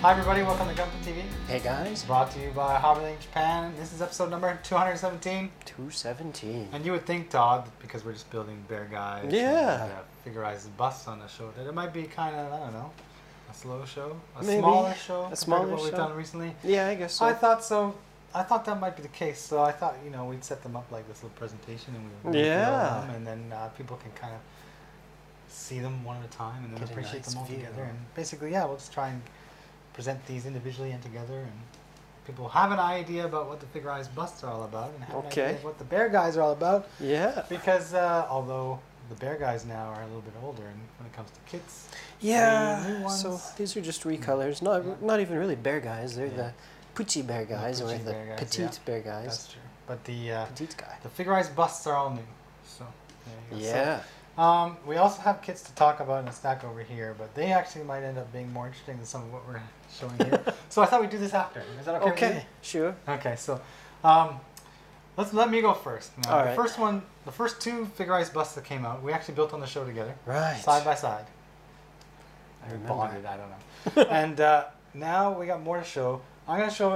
Hi everybody, welcome to Gunpla TV. Hey guys. Brought to you by HobbyLink Japan. This is episode number 217. 217. And you would think, Todd, because we're just building Beargguy, yeah, Figurized busts on the show, that it might be kind of, I don't know, a slow show, Maybe. Smaller show, a smaller what show. we've done recently. Yeah, I guess so. I thought so. I thought that might be the case, so I thought, you know, we'd set them up like this little presentation, and we would them, and then people can kind of see them one at a time, and then get appreciate nice them all view. together. And basically, yeah, we'll just try and present these individually and together, and people have an idea about what the Figurized busts are all about, and have an idea of what the Beargguys are all about. Yeah. Because although the Beargguys now are a little bit older, and when it comes to kits, yeah. So these are just recolors, not even really Beargguys. They're the Pucci Beargguys or the Petite Beargguys. That's true. But the Petit'gguy. the Figurized busts are all new. So there you go. Yeah. So, we also have kits to talk about in a stack over here, but they actually might end up being more interesting than some of what we're showing here. So I thought we'd do this after. Is that okay? Okay, with you? sure. Okay, so let me go first. Now, all the first one, the first two Figurized busts that came out, we actually built on the show together, right, side by side. I remember. Bonded, I don't know. And now we got more to show. I'm gonna show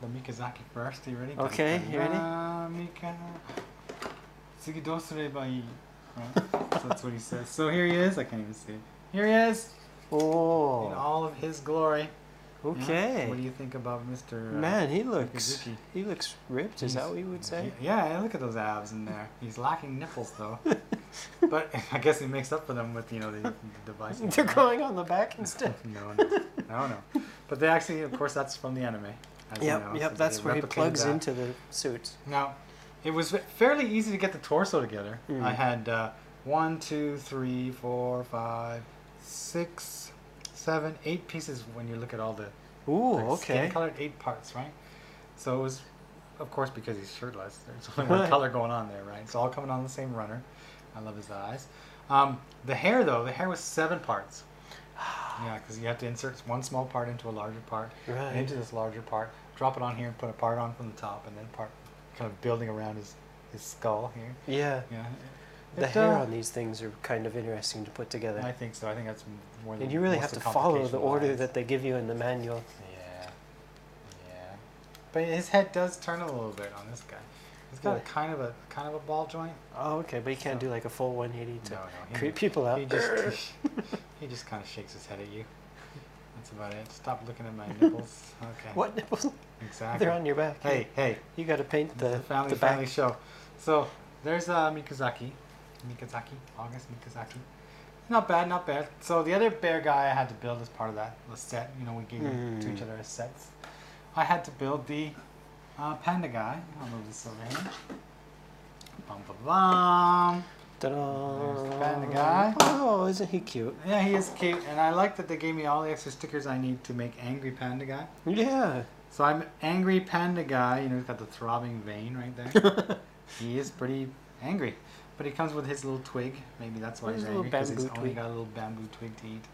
the Mikazuki first. Are you ready? Okay, you ready? Mika. Tsugi do surebai ii. So that's what he says. So here he is. I can't even see it. Here he is. Oh. In all of his glory. Okay. Yeah? What do you think about Mr. Man, he looks Mikazuki? he looks ripped. Is that what you would say? Yeah, look at those abs in there. He's lacking nipples though. But I guess he makes up for them with, you know, the device. They're going on the back instead. No. But they actually, of course, that's from the anime. As Yep, you know, yep. so That's they where he replicated plugs that. into the suits. Now, it was fairly easy to get the torso together. Mm. I had 1, 2, 3, 4, 5, 6, 7, 8 pieces when you look at all the skin colored 8 parts, right? So it was, of course, because he's shirtless. There's only one color going on there, right? It's all coming on the same runner. I love his eyes. The hair, though, the hair was 7 parts. Yeah, because you have to insert one small part into a larger part, and into this larger part, drop it on here, and put a part on from the top, and then part kind of building around his skull here. Yeah. Yeah. The hair on these things are kind of interesting to put together. I think so. I think that's more than. And you really have to follow the order that they give you in the manual. Yeah. But his head does turn a little bit on this guy. He's got a kind of a ball joint. Oh, okay, but he can't do like a full 180 to No, creep people out. He just kind of shakes his head at you. That's about it. Stop looking at my nipples. Okay. What nipples? Exactly. They're on your back. Hey. You got to paint the family back. show. So there's Mikazuki, Augus Mikazuki. Not bad. So the other Beargguy I had to build as part of that set. You know, we gave it to each other as sets. I had to build the Pandagguy. I'll move this over here. Bum bum bum. Ta-da. There's the Pandagguy. Oh, isn't he cute? Yeah, he is cute, and I like that they gave me all the extra stickers I need to make Angry Pandagguy. Yeah. So I'm Angry Pandagguy. You know, he's got the throbbing vein right there. He is pretty angry, but he comes with his little twig. Maybe that's why he's angry, because he's only got a little bamboo twig to eat.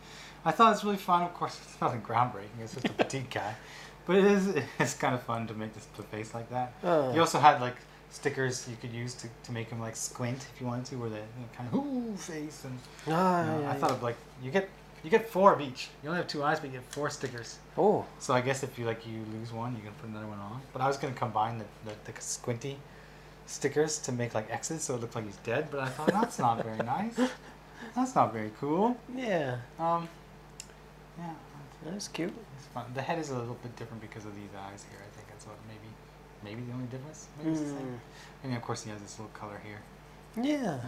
I thought it's really fun. Of course, it's nothing groundbreaking. It's just a petite guy, but it's kind of fun to make this face like that. You also had like stickers you could use to make him like squint if you wanted to, where the kind of face and. I thought of like you get 4 of each. You only have 2 eyes, but you get 4 stickers. Oh. So I guess if you lose one, you can put another one on. But I was gonna combine the squinty stickers to make like X's, so it looked like he's dead. But I thought that's not very nice. That's not very cool. Yeah. Yeah. That's cute. It's fun. The head is a little bit different because of these eyes here. I think that's what maybe the only difference. Maybe it's the same. And of course he has this little color here. Yeah.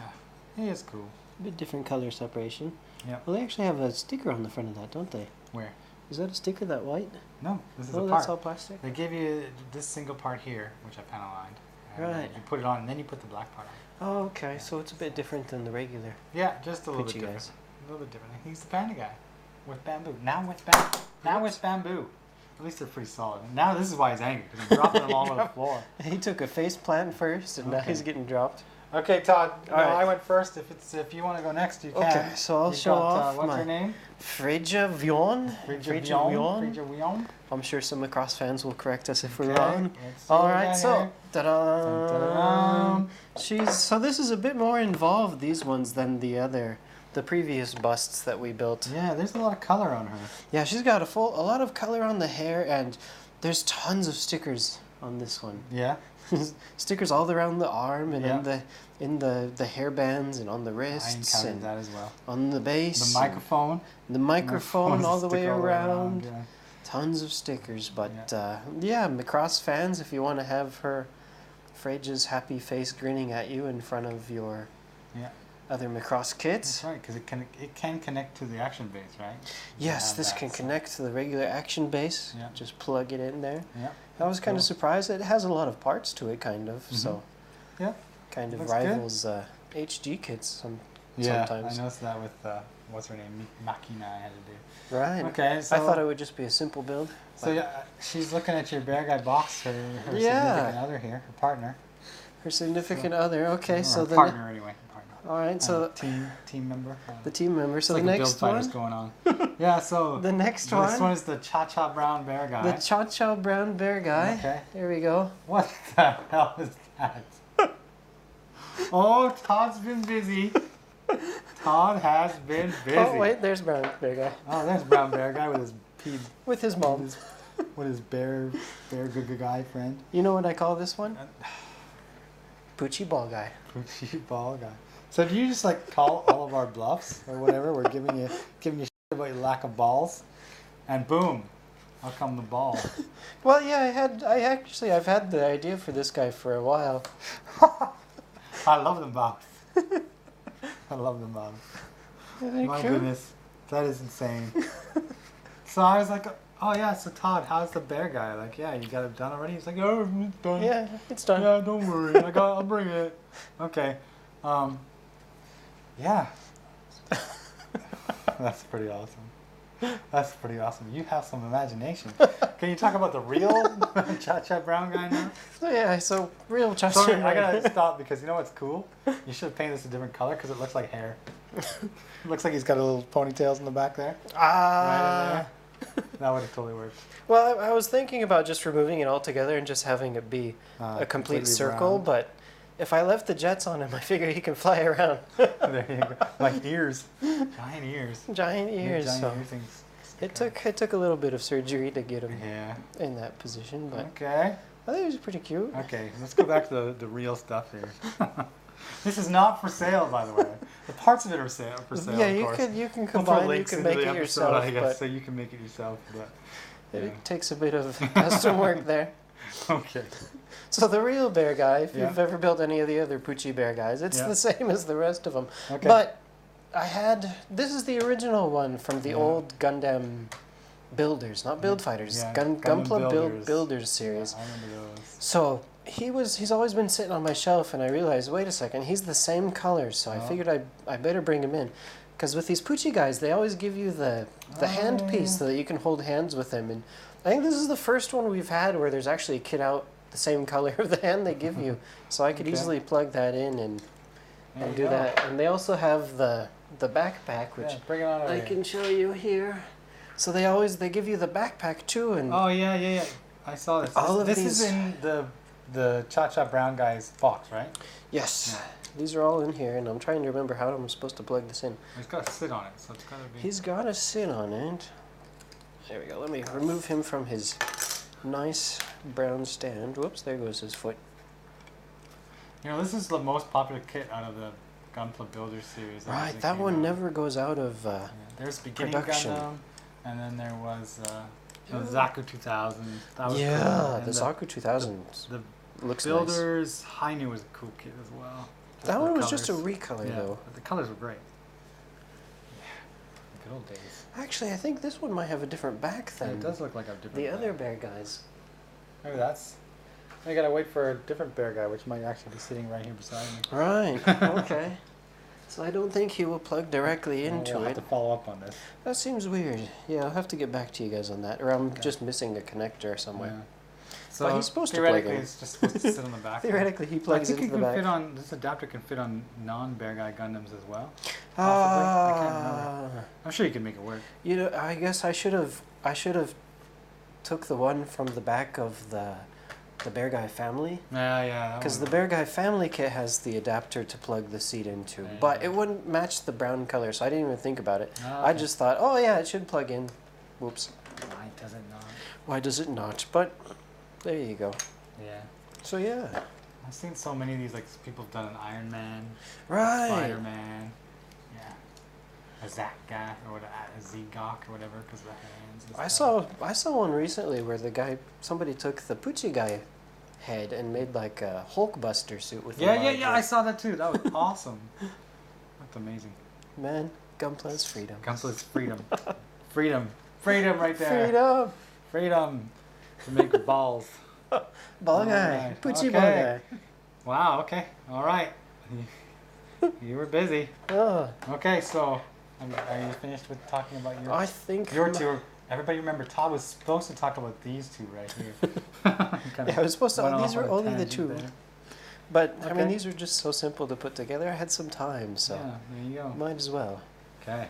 He is cool. A bit different color separation. Yeah. Well, they actually have a sticker on the front of that, don't they? Where? Is that a sticker, that white? No, this is a part. That's all plastic? They gave you this single part here, which I panel lined. Right. You put it on, and then you put the black part on. Oh, okay. Yeah. So it's a bit different than the regular. Yeah, just a little bit different. Guys. A little bit different. He's the Pandagguy with bamboo. Now with bamboo. At least they're pretty solid. And now this is why he's angry, because I'm dropping them all on the floor. He took a face plant first, and now he's getting dropped. Okay, Todd. All right. I went first. If you want to go next, you can. Okay, so I'll show off what's your name? Freyja Wion. Freyja Wion. I'm sure some Macross fans will correct us if we're wrong. All right, so ta-da! So this is a bit more involved, these ones, than the other the previous busts that we built. Yeah, there's a lot of color on her. Yeah, she's got a lot of color on the hair, and there's tons of stickers on this one. Yeah. Stickers all around the arm and in the hair bands and on the wrists. I encountered that as well. On the base. The microphone. The microphone all the way around. Yeah. Tons of stickers, but yeah, Macross fans, if you want to have her Freyja's happy face grinning at you in front of your other Macross kits. That's right, because it can connect to the action base, right? Yes, this can connect to the regular action base. Yeah. Just plug it in there. Yeah. I was kind of surprised. It has a lot of parts to it, kind of. So, yeah, kind of rivals HG kits sometimes. I noticed that with what's her name, Makina. I had to do. Right. Okay. So I thought it would just be a simple build. So yeah, she's looking at your Beargguy box. Her significant other here, her partner. Her significant other. Okay, so the partner anyway. All right, so team member. The team member. So like the next one. Going on. Yeah. So the next one. This one is the Cha-Cha Brown Beargguy. The Cha-Cha Brown Beargguy. Okay. There we go. What the hell is that? Oh, Todd's been busy. Todd has been busy. Oh wait, there's Brown Beargguy. Oh, there's Brown Beargguy with his mom. With his Beargguy friend. You know what I call this one? Poochie Ball Guy. Poochie Ball Guy. So do you just like call all of our bluffs or whatever? We're giving you shit about your lack of balls, and boom, how come the ball? Well, yeah, I've had the idea for this guy for a while. I love them both. I love them both. My goodness, that is insane. So I was like, oh yeah, so Todd, how's the Beargguy? Like, yeah, you got it done already? He's like, oh, it's done. Yeah, it's done. Yeah, don't worry, I'll bring it. Okay. Yeah. That's pretty awesome. That's pretty awesome. You have some imagination. Can you talk about the real Cha-Cha Brown guy now? So real Cha-Cha. Sorry, I gotta stop because you know what's cool? You should paint this a different color because it looks like hair. It looks like he's got a little ponytails in the back there. Right in there. That would have totally worked. Well, I was thinking about just removing it all together and just having it be a complete circle, but if I left the jets on him, I figure he can fly around. There you go. Like ears. Giant ears. Giant ears. Giant so ear things. it took a little bit of surgery to get him in that position, but okay. I think it was pretty cute. Okay, let's go back to the real stuff here. This is not for sale, by the way. The parts of it are for sale. Yeah, of course. you can combine. You can make it yourself. I guess, so you can make it yourself, but it takes a bit of custom work there. Okay. So the real Beargguy, if you've ever built any of the other Poochie Beargguys, it's the same as the rest of them. Okay. But this is the original one from the old Gundam builders, not build fighters, Gunpla builders series. Yeah, I remember those. So he's always been sitting on my shelf, and I realized, wait a second, he's the same color, so I figured I better bring him in. Because with these Poochie guys, they always give you the hand piece so that you can hold hands with them. And I think this is the first one we've had where there's actually a kit out the same color of the hand they give you. So I could easily plug that in and do that. And they also have the backpack, which I can show you here. So they give you the backpack too. And oh yeah. I saw this. This is in the Cha-Cha Brown guy's box, right? Yes. Yeah. These are all in here, and I'm trying to remember how I'm supposed to plug this in. He's got to sit on it, so it's got to be... He's got to sit on it. There we go. Let me remove him from his nice brown stand. Whoops, there goes his foot. You know, this is the most popular kit out of the Gunpla Builder series. Right, that one never goes out of there's beginning production. Gundam, and then there was Zaku 2000. That was cool. The Zaku 2000 looks Builders nice. Hainu was a cool kit as well. That one was just a recolor, though. But the colors were great. Yeah, good old days. Actually, I think this one might have a different back than it does look like a different the other Beargguys. Maybe that's... I gotta wait for a different Beargguy, which might actually be sitting right here beside me. Right, okay. So I don't think he will plug directly into we'll have to follow up on this. That seems weird. Yeah, I'll have to get back to you guys on that. Or I'm just missing a connector somewhere. Yeah. So but he's supposed to plug in. He's just supposed to sit on the back. Theoretically, he plugs into the back. This adapter can fit on non-Beargguy Gundams as well. Possibly. I can't remember. I'm sure you can make it work. You know, I guess I should have took the one from the back of the the Beargguy family. Yeah. Because the Beargguy family kit has the adapter to plug the seat into, but it wouldn't match the brown color, so I didn't even think about it. Oh, okay. I just thought, oh yeah, it should plug in. Whoops. Why does it not? Why does it not? But there you go. Yeah. So yeah. I've seen so many of these, like people have done an Iron Man, right? Spider-Man, yeah, a Zack guy or what, a Z-Gok or whatever, because of the hands. And I saw one recently where somebody took the Petitgguy head and made like a Hulkbuster suit with. Yeah. I saw that too. That was awesome. That's amazing. Man, Gunpla is freedom. Gunpla is freedom. Freedom right there. Freedom to make balls. Ball guy. Pucci ball guy. Wow, okay. All right. You were busy. Oh. Okay, so are you finished with talking about your... I think... Your two... Everybody remember, Todd was supposed to talk about these two right here. Yeah, I was supposed to... These were only the two. There. But, okay. I mean, these are just so simple to put together. I had some time, so... Yeah, there you go. Might as well. Okay.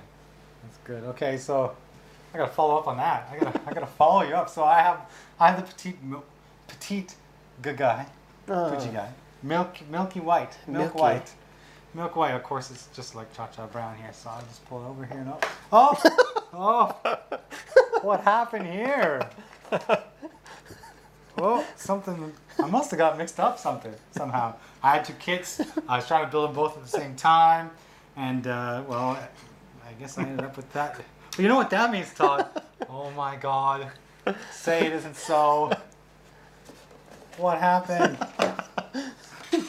That's good. Okay, so... I gotta follow up on that. I gotta follow you up. So I have the Petit'gguy, Petit'gguy, milky white, milk white. Of course, it's just like Cha-Cha Brown here. So I'll just pull it over here and up. Oh, what happened here? Well, something. I must have got mixed up somehow. I had two kits. I was trying to build them both at the same time, and well, I guess I ended up with that. You know what that means, Todd? Oh my God. Say it isn't so. What happened?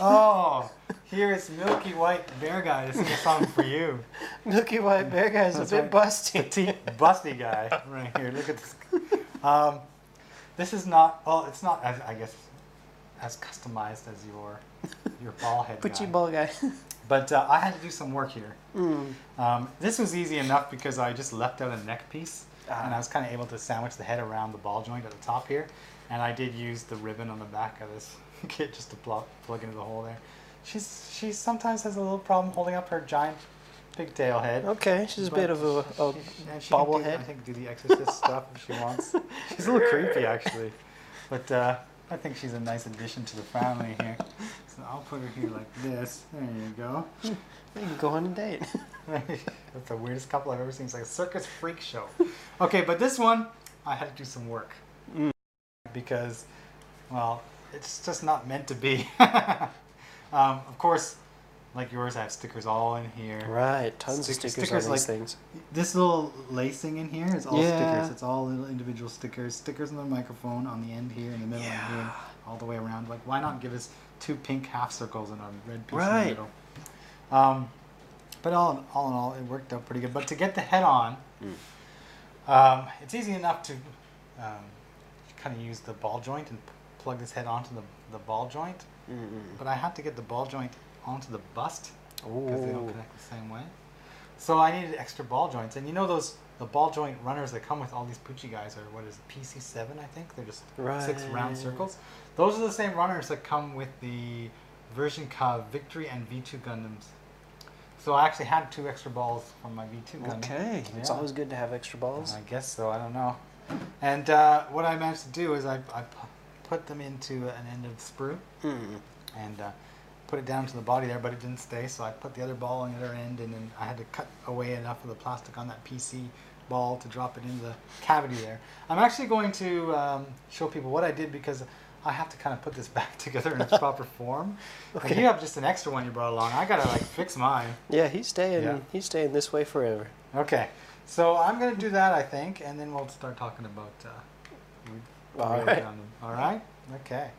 Oh, here is Milky White Beargguy. This is a song for you. Milky White Beargguy is a bit busty. Busty guy right here. Look at this. This is not, well, it's not, I guess, as customized as your ball head guy. Pucci ball guy. But I had to do some work here. This was easy enough because I just left out a neck piece, and I was kind of able to sandwich the head around the ball joint at the top here. And I did use the ribbon on the back of this kit just to plug into the hole there. She sometimes has a little problem holding up her giant pigtail head. Okay, she's a bit of a bobblehead. I think do the exorcist stuff if she wants. She's a little creepy actually, but I think she's a nice addition to the family here. So I'll put her here like this. There you go. You can go on a date. That's the weirdest couple I've ever seen. It's like a circus freak show. Okay, but this one, I had to do some work. Because, well, it's just not meant to be. Of course, like yours, I have stickers all in here. Right, tons of stickers on these things. This little lacing in here is all stickers. It's all little individual stickers. Stickers on the microphone on the end here, in the middle, and here, all the way around. Like, why not give us two pink half circles and a red piece in the middle? But all in all, it worked out pretty good. But to get the head on, it's easy enough to kind of use the ball joint and plug this head onto the ball joint. But I had to get the ball joint onto the bust because they don't connect the same way. So I needed extra ball joints. And you know the ball joint runners that come with all these Petit'gguys are, what is it, PC7, I think? They're just 6 round circles. Those are the same runners that come with the version Ka Victory and V2 Gundams. So I actually had 2 extra balls from my V2 Gundam. Okay, it's always good to have extra balls. I guess so, I don't know. And what I managed to do is I put them into an end of sprue and put it down to the body there, but it didn't stay, so I put the other ball on the other end, and then I had to cut away enough of the plastic on that PC ball to drop it into the cavity there. I'm actually going to show people what I did because I have to kind of put this back together in its proper form. Okay. And you have just an extra one you brought along. I gotta like fix mine. Yeah, he's staying this way forever. Okay, so I'm gonna do that, I think, and then we'll start talking about all right. All right? Okay.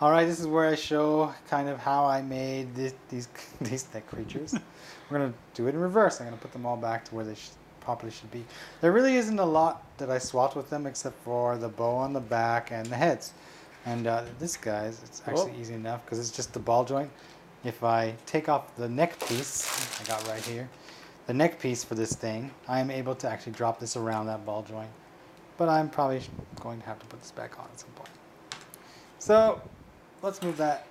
All right, this is where I show kind of how I made these thick creatures. We're going to do it in reverse. I'm going to put them all back to where they properly should be. There really isn't a lot that I swapped with them except for the bow on the back and the heads. And this guy's, it's actually easy enough because it's just the ball joint. If I take off the neck piece, I got right here, the neck piece for this thing, I am able to actually drop this around that ball joint. But I'm probably going to have to put this back on at some point. So let's move that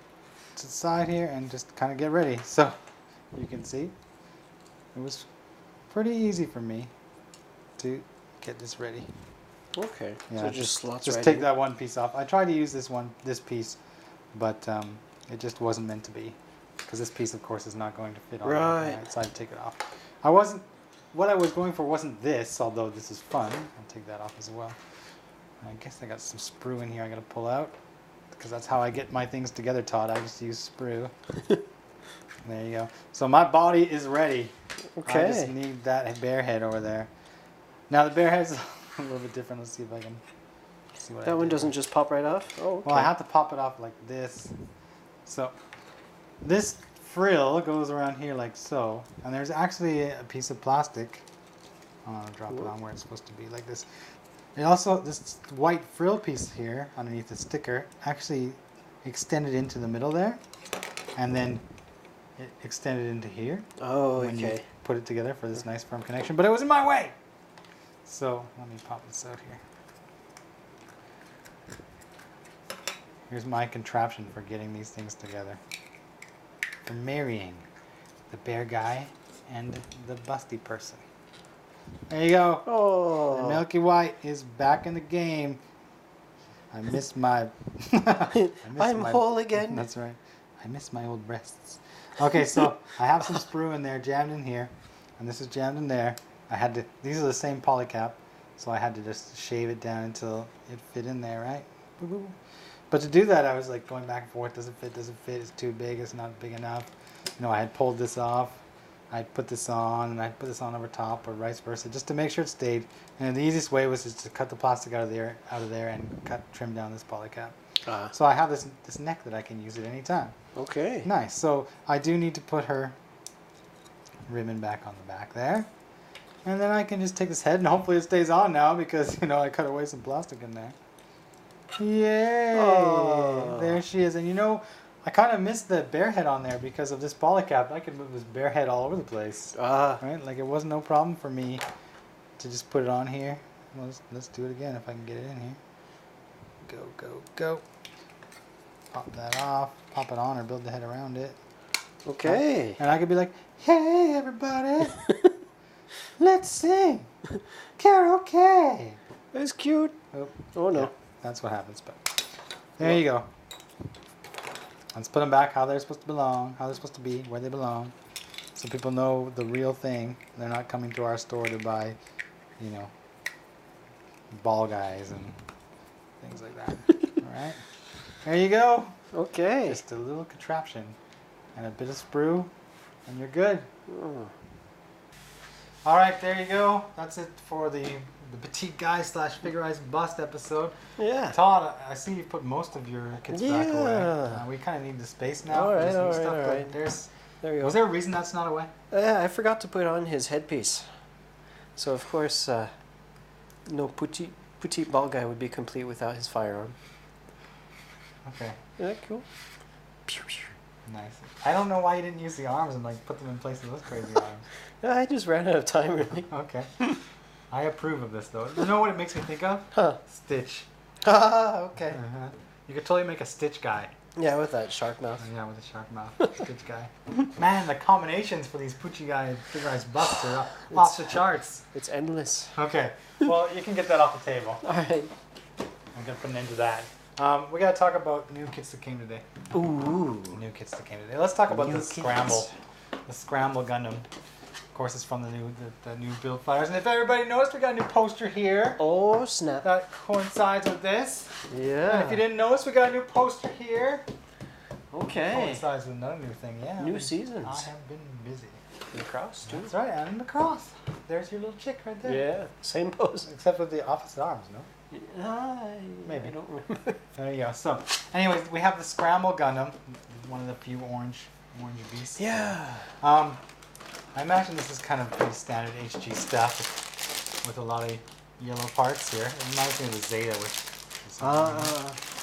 to the side here and just kind of get ready. So you can see it was pretty easy for me to get this ready. Okay. Yeah, So it just slots just right take in. that one piece off. I tried to use this piece, but it just wasn't meant to be, because this piece, of course, is not going to fit on. Right. So I had to take it off. What I was going for wasn't this, although this is fun. I'll take that off as well. I guess I got some sprue in here I got to pull out, because that's how I get my things together, Todd. I just use sprue. There you go. So my body is ready. Okay. I just need that bear head over there. Now the bear head's a little bit different. Let's see if I can see what That one doesn't just pop right off? Oh, okay. Well, I have to pop it off like this. So this frill goes around here like so, and there's actually a piece of plastic. I'm gonna drop it on where it's supposed to be, like this. It also, this white frill piece here underneath the sticker actually extended into the middle there, and then it extended into here. Oh, when you okay. put it together for this nice firm connection, but it was in my way. So let me pop this out here. Here's my contraption for getting these things together. For marrying the Beargguy and the busty person. There you go. Oh. The Milky White is back in the game. I miss my... I'm whole again. That's right. I miss my old breasts. Okay, so I have some sprue in there, jammed in here, and this is jammed in there. I had to... These are the same poly cap, so I had to just shave it down until it fit in there, right? Boo -boo. But to do that, I was like going back and forth. Does it fit? Does it fit? It's too big. It's not big enough. You know, I had pulled this off. I'd put this on, and I'd put this on over top, or vice versa, just to make sure it stayed. And the easiest way was just to cut the plastic out of there, and trim down this poly cap. So I have this neck that I can use at any time. Okay. Nice. So I do need to put her ribbon back on the back there, and then I can just take this head, and hopefully it stays on now, because you know I cut away some plastic in there. Yay! Oh. There she is. And you know, I kind of missed the bear head on there because of this poly cap. I could move this bear head all over the place. Right? Like it wasn't no problem for me to just put it on here. Well, let's do it again if I can get it in here. Go, go, go. Pop that off. Pop it on or build the head around it. Okay. And I could be like, hey everybody, let's sing karaoke. That's cute. Oh no. Yeah, that's what happens, but there you go. Let's put them back how they're supposed to belong, how they're supposed to be, where they belong, so people know the real thing. They're not coming to our store to buy, you know, ball guys and things like that. All right, there you go. Okay. Just a little contraption and a bit of sprue, and you're good. Oh. All right, there you go. That's it for the Petit'gguy / Figure-Ice Bust episode. Yeah. Todd, I see you put most of your kits back away. We kind of need the space now. All right, There's new all right, stuff, all but right. there you go. Was there a reason that's not away? Yeah, I forgot to put on his headpiece. So of course, no Petite ball guy would be complete without his firearm. Okay. Isn't that cool? Nice. I don't know why you didn't use the arms and like put them in place of those crazy arms. I just ran out of time, really. Okay. I approve of this though. You know what it makes me think of? Huh. Stitch. Okay. You could totally make a Stitch guy. Yeah, with that shark mouth. Yeah, with a shark mouth. Stitch guy. Man, the combinations for these Petit'gguy Figure-Ice Busts are off the charts. It's endless. Okay. Well, you can get that off the table. All right. I'm going to put an end to that. We got to talk about new kits that came today. Ooh. New kits that came today. Let's talk about New the kits. Scramble. The Scramble Gundam. Of course, it's from the new build flyers. And if everybody noticed, we got a new poster here. Oh, snap. That coincides with this. Yeah. And if you didn't notice, we got a new poster here. Okay. Coincides with another new thing, yeah. New seasons. I have been busy. Lacrosse, too. That's right, and lacrosse. There's your little chick right there. Yeah, same pose. Except with the opposite arms, no? Maybe. I don't remember. There you go. So, anyways, we have the Scramble Gundam, one of the few orange beasts. Yeah. I imagine this is kind of pretty standard HG stuff with a lot of yellow parts here. It reminds me of the Zeta,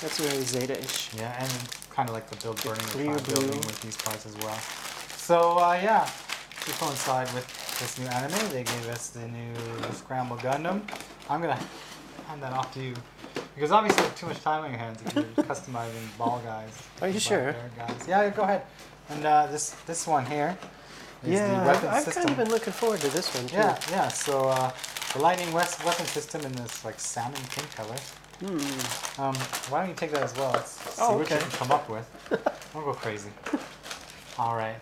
That's very Zeta-ish. yeah, and kind of like the Clear building blue. with these parts as well. So, yeah, to coincide with this new anime, they gave us the new Scramble Gundam. I'm going to hand that off to you. Because obviously you have too much time on your hands if you're customizing ball guys. Are you sure? Guys. Yeah, go ahead. And this one here is the Yeah, weapon I've system. kind of been looking forward to this one, too. Yeah. So the lightning weapon system in this like salmon pink color. Why don't you take that as well? Let's see what you can come up with. Don't go crazy. All right.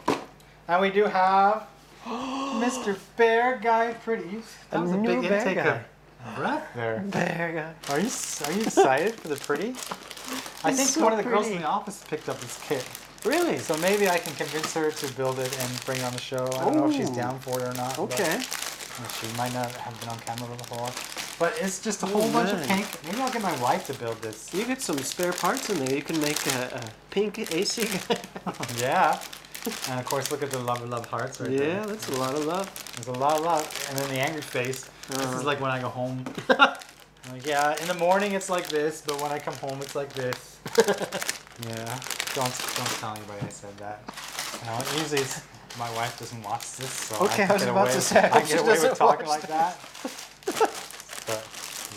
And we do have Mr. Beargguy Pretty. That was a big intake of breath there. Beargguy. Are you excited for the Pretty? I think one of the girls in the office picked up this kit. Really? So maybe I can convince her to build it and bring it on the show. I don't know if she's down for it or not. Okay. She might not have been on camera before. But it's just a whole bunch of pink. Maybe I'll get my wife to build this. You get some spare parts in there. You can make a pink AC guy. Yeah. And of course, look at the love hearts right there. Yeah, that's a lot of love. There's a lot of love. And then the angry face. This is like when I go home. Like, yeah, in the morning it's like this, but when I come home it's like this. Yeah. Don't tell anybody I said that. Usually my wife doesn't watch this, so okay, I was about to say I get away with talking like that. But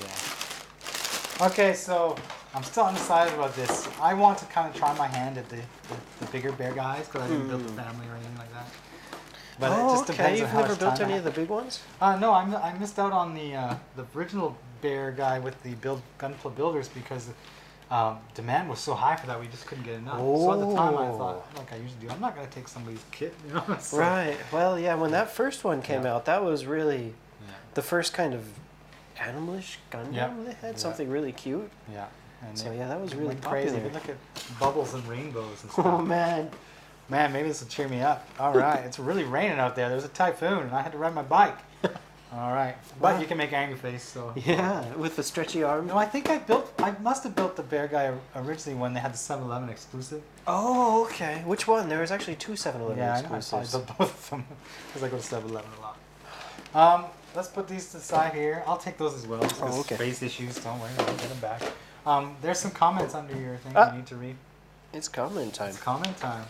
yeah. Okay, so I'm still undecided about this. I want to kind of try my hand at the bigger Beargguys because I didn't build the family or anything like that. But it just depends on how much time. You've never built any of the big ones? No, I missed out on the original Beargguy with the Gunpla builders because demand was so high for that we just couldn't get enough. So at the time I thought, like I usually do, I'm not going to take somebody's kit, you know? So, right. Well, yeah, when that first one came out, that was really the first kind of animalish Gundam. They had something really cute. Yeah. And so yeah, that was really crazy. popular. Look at bubbles and rainbows and stuff. Oh man. Man, maybe this will cheer me up. All right. It's really raining out there. There's a typhoon and I had to ride my bike. All right. But you can make angry face, so. Yeah, with the stretchy arm. No, I think I must have built the Beargguy originally when they had the 7-Eleven exclusive. Oh, okay. Which one? There was actually 2 7-Eleven exclusives. I built both of them because I go to 7-Eleven a lot. Let's put these to the side here. I'll take those as well. Oh, okay. Space issues, don't worry, I'll get them back. There's some comments under your thing you need to read. It's comment time. It's comment time.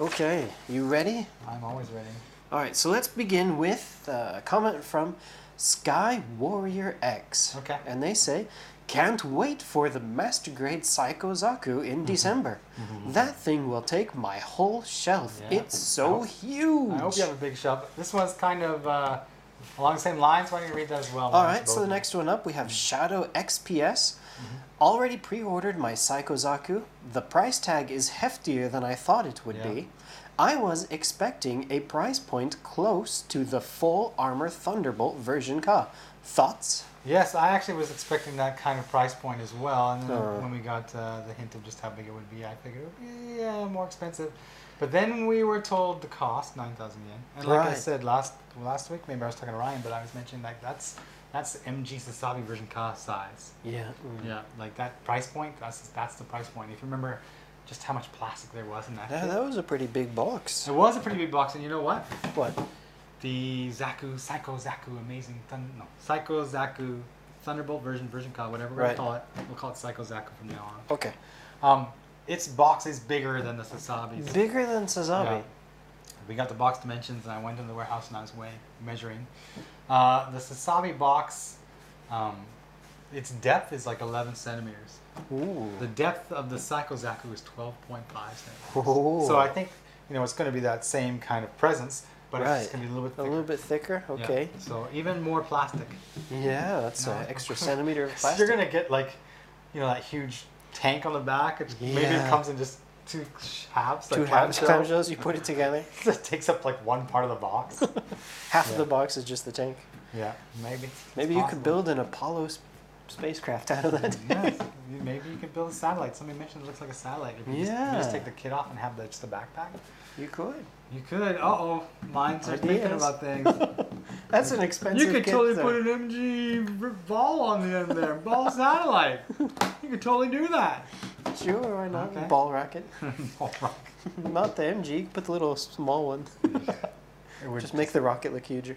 Okay, you ready? I'm always ready. All right, so let's begin with a comment from Sky Warrior X. Okay. And they say, can't wait for the Master Grade Psycho Zaku in December. That thing will take my whole shelf. Yeah. It's so huge. I hope you have a big shelf. This one's kind of along the same lines. Why don't you read that as well? All right, so the next one up, we have Shadow XPS. Already pre-ordered my Psycho Zaku. The price tag is heftier than I thought it would be. I was expecting a price point close to the full armor Thunderbolt version Ka. Thoughts? Yes, I actually was expecting that kind of price point as well. And then when we got the hint of just how big it would be, I figured it would be more expensive. But then we were told the cost, 9,000 yen. And like I said last week, maybe I was talking to Ryan, but I was mentioning like that's MG Sasabi version Ka size. Yeah. Yeah, like that price point, that's the price point. If you remember just how much plastic there was in that. Yeah, that was a pretty big box. It was a pretty big box, and you know what? What? The Psycho Zaku Psycho Zaku Thunderbolt version Ka, whatever we're gonna call it. We'll call it Psycho Zaku from now on. Okay. Its box is bigger than the Sasabi's. Bigger than Sasabi. Yeah. We got the box dimensions, and I went into the warehouse and I was measuring. The Sasabi box, its depth is like 11 centimeters. Ooh. The depth of the Psycho Zaku is 12.5 centimeters. Ooh. So I think it's going to be that same kind of presence, but it's just going to be a little bit thicker. A little bit thicker, okay. Yeah. So even more plastic. Yeah, that's an extra centimeter of plastic. So you're going to get like, that huge tank on the back. Maybe it comes in just two halves. Two halves, clamshells, you put it together. It takes up like one part of the box. Half of the box is just the tank. Yeah, maybe. Maybe you could build an Apollo spacecraft out of that. Yes, maybe you could build a satellite. Somebody mentioned it looks like a satellite. If you just take the kit off and have just the backpack. You could. You could. Uh-oh. Minds are thinking about things. That's an expensive You could totally put an MG ball on the end there. Ball satellite. You could totally do that. Sure, why not? Okay. Ball rocket. Ball rocket. Not the MG. Put the little small one. Just make the rocket look huger.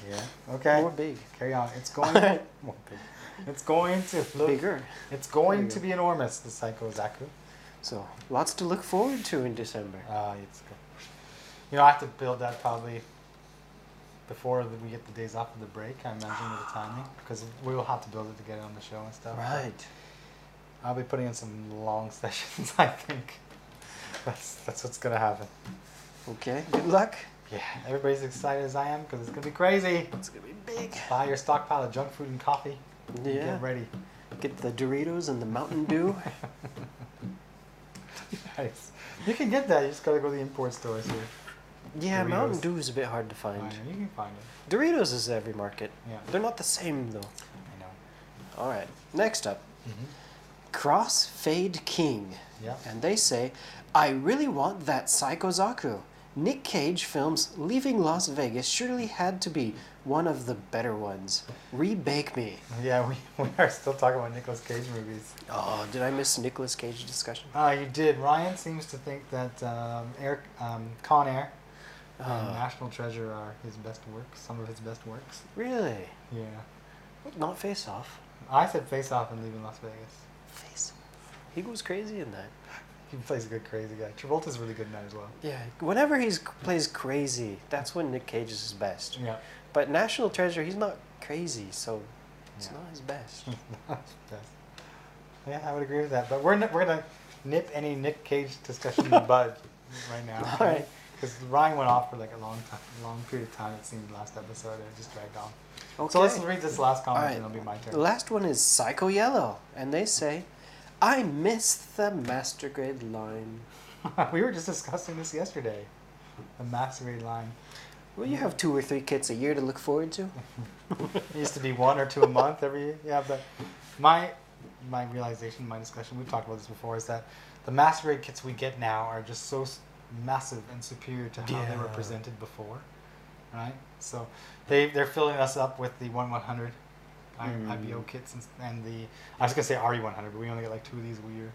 Yeah. Okay. More big. Carry on. It's going to more big. It's going to look bigger. It's going to be enormous, the Psycho Zaku. So lots to look forward to in December. It's good. I have to build that probably before we get the days off of the break, I imagine, with the timing, because we will have to build it to get it on the show and stuff. Right. I'll be putting in some long sessions, I think. That's what's gonna happen. Okay. Good luck. Yeah, everybody's excited as I am because it's going to be crazy. It's going to be big. Buy your stockpile of junk food and coffee. Yeah. Get ready. Get the Doritos and the Mountain Dew. Nice. You can get that. You just got to go to the import stores here. Yeah, Doritos. Mountain Dew is a bit hard to find. I know, you can find it. Doritos is every market. Yeah. They're not the same, though. I know. All right. Next up. Mm-hmm. Crossfade King. Yeah. And they say, I really want that Psycho Zaku. Nick Cage films Leaving Las Vegas surely had to be one of the better ones. Rebake me. Yeah, we are still talking about Nicolas Cage movies. Oh, did I miss Nicolas Cage discussion? You did. Ryan seems to think that Con Air and National Treasure are his best works, some of his best works. Really? Yeah. Not Face Off. I said Face Off and Leaving Las Vegas. Face Off. He goes crazy in that. He plays a good crazy guy. Travolta's really good in that as well. Yeah, whenever he plays crazy, that's when Nick Cage is his best. Yeah. But National Treasure, he's not crazy, so it's not his best. Yeah, I would agree with that. But we're gonna nip any Nick Cage discussion in the bud right now. All right. Because Ryan went off for like a long period of time. It seemed last episode, and it just dragged on. Okay. So let's read this last comment, All right. and it'll be my turn. The last one is Psycho Yellow, and they say, I missed the Master Grade line. We were just discussing this yesterday. The Master Grade line. Well, you have 2 or 3 kits a year to look forward to. It used to be 1 or 2 a month every year. Yeah, but my realization, my discussion, we've talked about this before, is that the Master Grade kits we get now are just so massive and superior to how they were presented before, right? So they're filling us up with the 1/100 IBO kits and the, I was gonna say RE100, but we only get like 2 of these a year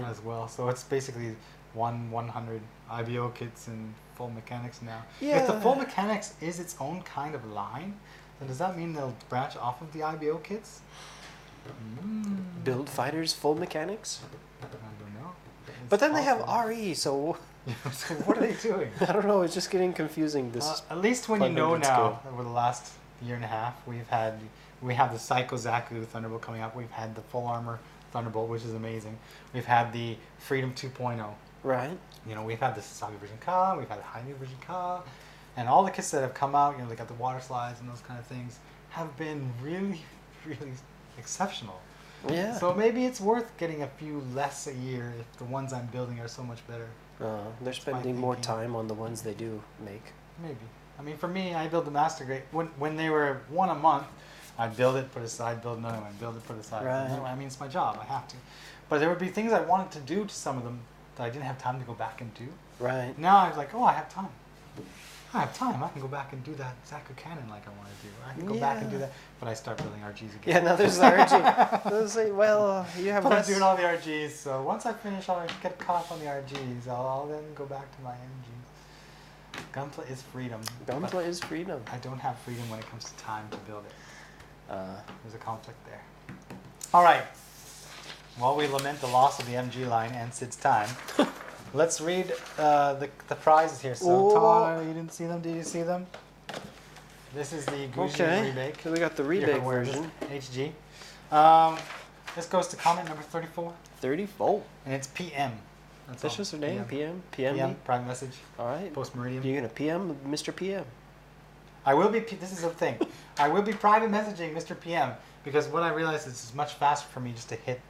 as well. So it's basically 1/100 IBO kits and full mechanics now. Yeah. If the full mechanics is its own kind of line, then does that mean they'll branch off of the IBO kits? Build Fighters full mechanics? I don't know. But then they have RE, so So what are they doing? I don't know. It's just getting confusing. This at least when you know now, over the last year and a half, we have the Psycho Zaku Thunderbolt coming up. We've had the Full Armor Thunderbolt, which is amazing. We've had the Freedom 2.0. Right. You know, we've had the Sabi version Ka, we've had the High version Ka, and all the kits that have come out, you know, they got the water slides and those kind of things, have been really, really exceptional. Yeah. So maybe it's worth getting a few less a year if the ones I'm building are so much better. They're spending more time on the ones they do make. Maybe. I mean, for me, I build the Master Grade. When they were 1 a month, I'd build it, put aside, build another one, build it, put aside. Right. I mean, it's my job. I have to. But there would be things I wanted to do to some of them that I didn't have time to go back and do. Right. Now I was like, oh, I have time. I have time. I can go back and do that Zaku cannon like I want to do. I can go back and do that. But I start building RGs again. Yeah, now there's the RG. Well, you have But less. I'm doing all the RGs, so once I finish, I'll get caught up on the RGs. I'll then go back to my MGs. Gunpla is freedom. Gunpla is freedom. I don't have freedom when it comes to time to build it. There's a conflict there. All right. While we lament the loss of the MG line and Sid's time, let's read the prizes here. So, Todd, you didn't see them? Did you see them? This is the Gujin remake. So we got the remake version. HG. This goes to comment number 34. 34. And it's PM. That's just her name? PM? PM, private message. All right. Post Meridian. You're going to PM Mr. PM. I will be, this is the thing. I will be private messaging Mr. PM because what I realized is it's much faster for me just to hit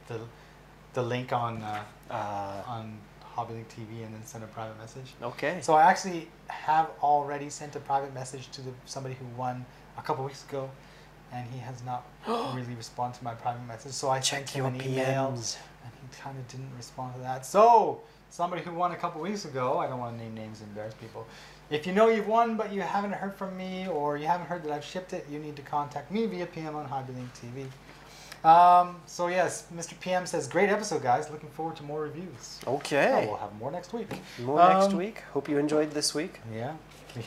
the link on HobbyLink TV and then send a private message. Okay. So I actually have already sent a private message to somebody who won a couple weeks ago, and he has not really responded to my private message. So I sent him an email, and he kind of didn't respond to that. So somebody who won a couple weeks ago, I don't want to name names and embarrass people. If you know you've won but you haven't heard from me or you haven't heard that I've shipped it, you need to contact me via PM on HobbyLink TV. So yes, Mr. PM says, great episode, guys. Looking forward to more reviews. Okay. Oh, we'll have more next week. More next week. Hope you enjoyed this week. Yeah.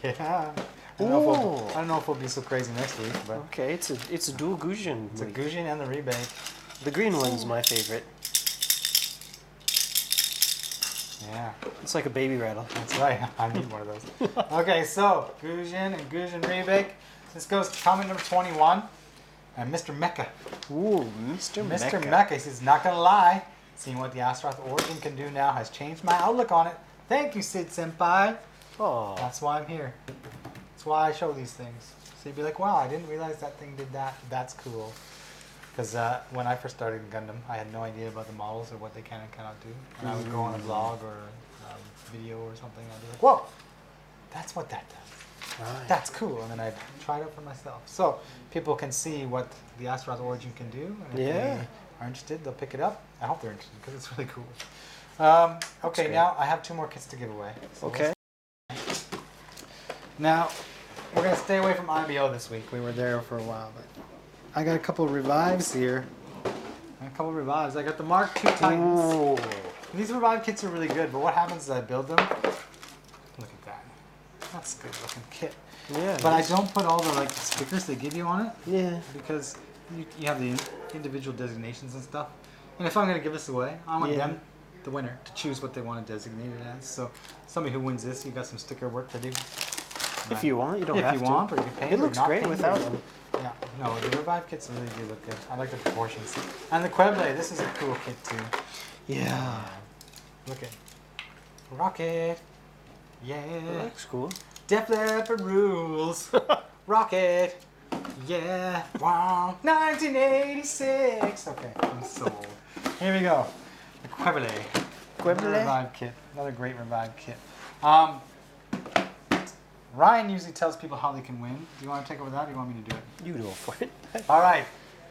Yeah. I don't know if we'll be so crazy next week, but okay, it's a dual Gujin. It's a Gujin and the rebate. The green one's my favorite. Yeah. It's like a baby rattle. That's right. I need one of those. Okay, so Gujin and Gujin rebate. This goes to comment number 21. And Mr. Mecha. Ooh, Mr. Mecha. He says, not gonna lie, seeing what the Astaroth Origin can do now has changed my outlook on it. Thank you, Sid Senpai. Oh. That's why I'm here. That's why I show these things. So you'd be like, wow, I didn't realize that thing did that. That's cool. Because when I first started in Gundam, I had no idea about the models or what they can and cannot do. And I would go on a vlog or a video or something, and I'd be like, whoa, that's what that does. Right. That's cool. And then I'd try it out for myself. So people can see what the Astaroth Origin can do. And if they are interested, they'll pick it up. I hope they're interested because it's really cool. Okay, now I have 2 more kits to give away. So okay. Now, we're going to stay away from IBO this week. We were there for a while, but I got a couple of revives here. I got the Mark II Titans. Ooh. These revive kits are really good, but what happens is I build them. Look at that. That's a good looking kit. Yeah. But I don't put all the stickers they give you on it. Yeah. Because you have the individual designations and stuff. And if I'm going to give this away, I want them, the winner, to choose what they want to designate it as. So somebody who wins this, you got some sticker work to do. If you want, you don't have to. If you want, or you can paint. It looks great without them. Yeah, no, the revive kits really do look good. I like the proportions. And the Queble, this is a cool kit too. Yeah. Look at Rocket. Yeah. That looks cool. Def Leppard rules. Rocket. Yeah. Wow. 1986. Okay, I'm so old. Here we go. The Queble. Another revive kit. Another great revive kit. Ryan usually tells people how they can win. Do you want to take over that, or do you want me to do it? You do it for it. All right.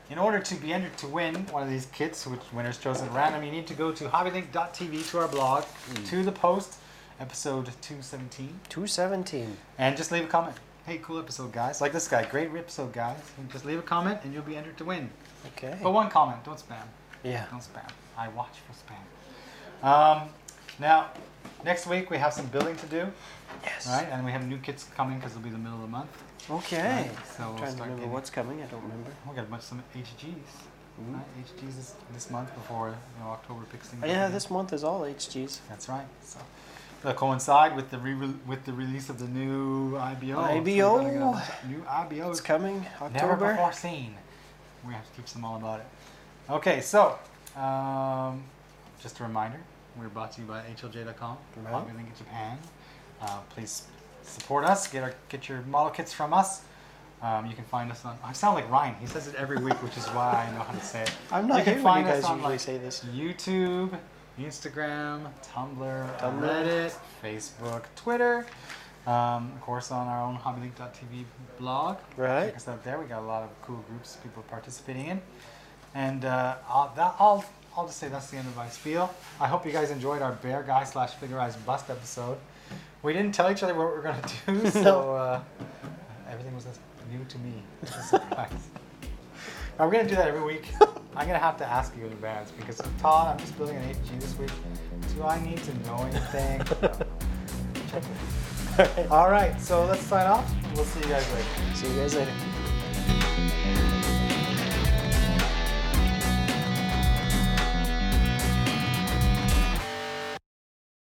In order to be entered to win one of these kits, which winner's chosen at random, you need to go to hobbylink.tv to our blog, to the post, episode 217. 217. And just leave a comment. Hey, cool episode, guys. Like this guy. Great episode, guys. And just leave a comment, and you'll be entered to win. Okay. But one comment. Don't spam. Yeah. Don't spam. I watch for spam. Now, next week we have some building to do. Yes. Right, and we have new kits coming because it'll be the middle of the month. Okay. Right? So I'm trying to remember what's coming. I don't remember. We got some HGs. Right? HGs this month before October picks things. Yeah, this month is all HGs. That's right. So it'll coincide with the release of the new IBO. IBO. So new IBO. It's coming October. Never before seen. We have to keep some all about it. Okay, so just a reminder, we're brought to you by HLJ.com, HobbyLink in Japan. Please support us. Get your model kits from us. You can find us on. I sound like Ryan. He says it every week, which is why I know how to say it. I'm not here when you guys usually say this. YouTube, Instagram, Tumblr, Reddit, Facebook, Twitter. Of course, on our own HobbyLink.tv blog. Right. Check us out there. We got a lot of cool groups, people participating in. And I'll just say that's the end of my spiel. I hope you guys enjoyed our Beargguy / Figure Bust episode. We didn't tell each other what we were going to do, so everything was new to me. It's a surprise. Now, we're going to do that every week. I'm going to have to ask you in advance because, Todd, I'm just building an HG this week. Do I need to know anything? Check it. All right, so let's sign off. We'll see you guys later. See you guys later.